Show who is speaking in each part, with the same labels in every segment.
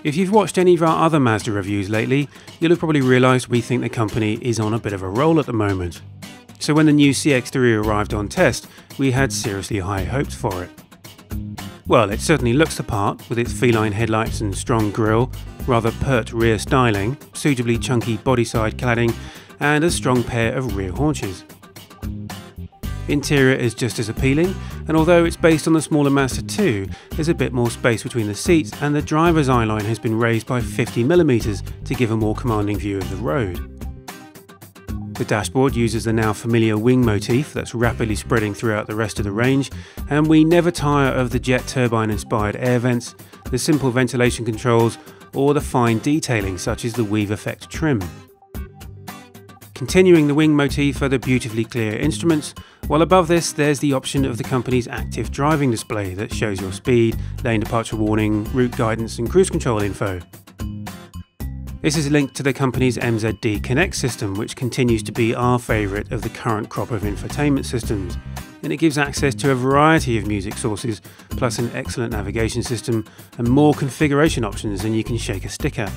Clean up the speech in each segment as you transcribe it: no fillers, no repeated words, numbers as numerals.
Speaker 1: If you've watched any of our other Mazda reviews lately, you'll have probably realised we think the company is on a bit of a roll at the moment. So when the new CX-3 arrived on test, we had seriously high hopes for it. Well, it certainly looks the part, with its feline headlights and strong grille, rather pert rear styling, suitably chunky body side cladding, and a strong pair of rear haunches. Interior is just as appealing, and although it's based on the smaller Mazda 2, there's a bit more space between the seats and the driver's eye line has been raised by 50mm to give a more commanding view of the road. The dashboard uses the now familiar wing motif that's rapidly spreading throughout the rest of the range, and we never tire of the jet turbine inspired air vents, the simple ventilation controls, or the fine detailing such as the weave effect trim. Continuing the wing motif are the beautifully clear instruments, while above this there's the option of the company's active driving display that shows your speed, lane departure warning, route guidance and cruise control info. This is linked to the company's MZD Connect system, which continues to be our favourite of the current crop of infotainment systems, and it gives access to a variety of music sources, plus an excellent navigation system and more configuration options than you can shake a stick at.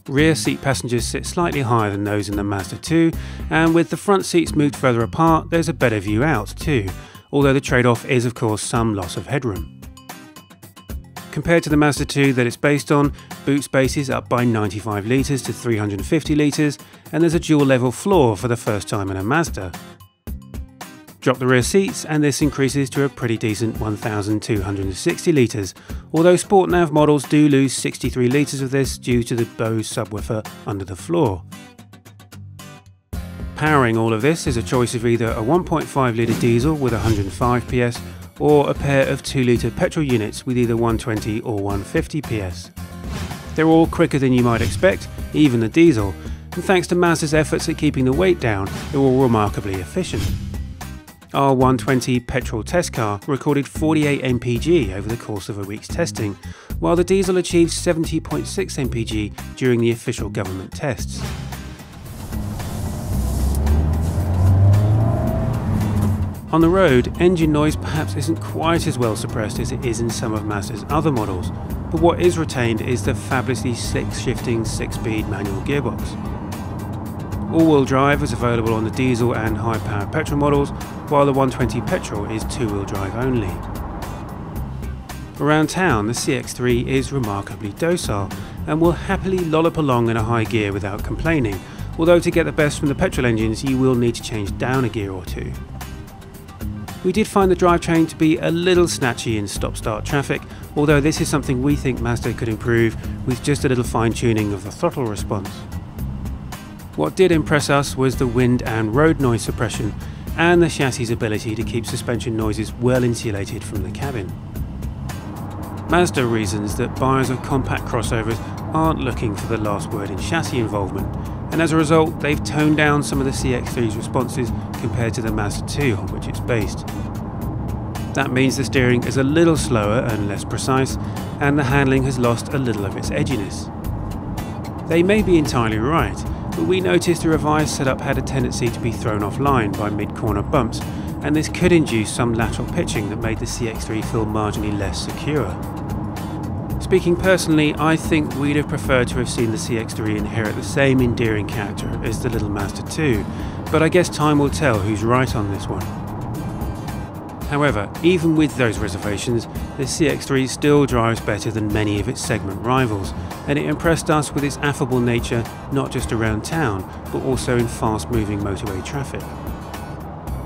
Speaker 1: Rear seat passengers sit slightly higher than those in the Mazda 2, and with the front seats moved further apart, there's a better view out too, although the trade-off is of course some loss of headroom. Compared to the Mazda 2 that it's based on, boot space is up by 95 litres to 350 litres, and there's a dual level floor for the first time in a Mazda. Drop the rear seats and this increases to a pretty decent 1,260 litres, although Sport Nav models do lose 63 litres of this due to the Bose subwoofer under the floor. Powering all of this is a choice of either a 1.5 litre diesel with 105 PS or a pair of 2 litre petrol units with either 120 or 150 PS. They're all quicker than you might expect, even the diesel, and thanks to Mazda's efforts at keeping the weight down, they're all remarkably efficient. Our 120 Petrol test car recorded 48 mpg over the course of a week's testing, while the diesel achieved 70.6 mpg during the official government tests. On the road, engine noise perhaps isn't quite as well suppressed as it is in some of Mazda's other models, but what is retained is the fabulously slick shifting 6-speed manual gearbox. All-wheel drive is available on the diesel and high-power petrol models, while the 120 petrol is two-wheel drive only. Around town, the CX-3 is remarkably docile and will happily lollop along in a high gear without complaining, although to get the best from the petrol engines you will need to change down a gear or two. We did find the drivetrain to be a little snatchy in stop-start traffic, although this is something we think Mazda could improve with just a little fine-tuning of the throttle response. What did impress us was the wind and road noise suppression, and the chassis' ability to keep suspension noises well insulated from the cabin. Mazda reasons that buyers of compact crossovers aren't looking for the last word in chassis involvement, and as a result they've toned down some of the CX-3's responses compared to the Mazda 2 on which it's based. That means the steering is a little slower and less precise, and the handling has lost a little of its edginess. They may be entirely right, but we noticed the revised setup had a tendency to be thrown offline by mid-corner bumps, and this could induce some lateral pitching that made the CX-3 feel marginally less secure. Speaking personally, I think we'd have preferred to have seen the CX-3 inherit the same endearing character as the little Mazda 2, but I guess time will tell who's right on this one. However, even with those reservations, the CX-3 still drives better than many of its segment rivals, and it impressed us with its affable nature not just around town, but also in fast-moving motorway traffic.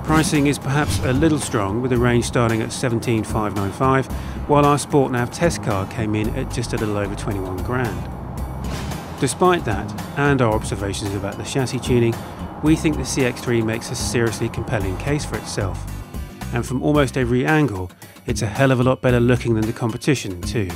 Speaker 1: Pricing is perhaps a little strong, with a range starting at $17,595, while our Sport Nav test car came in at just a little over 21 grand. Despite that, and our observations about the chassis tuning, we think the CX-3 makes a seriously compelling case for itself. And from almost every angle, it's a hell of a lot better looking than the competition too.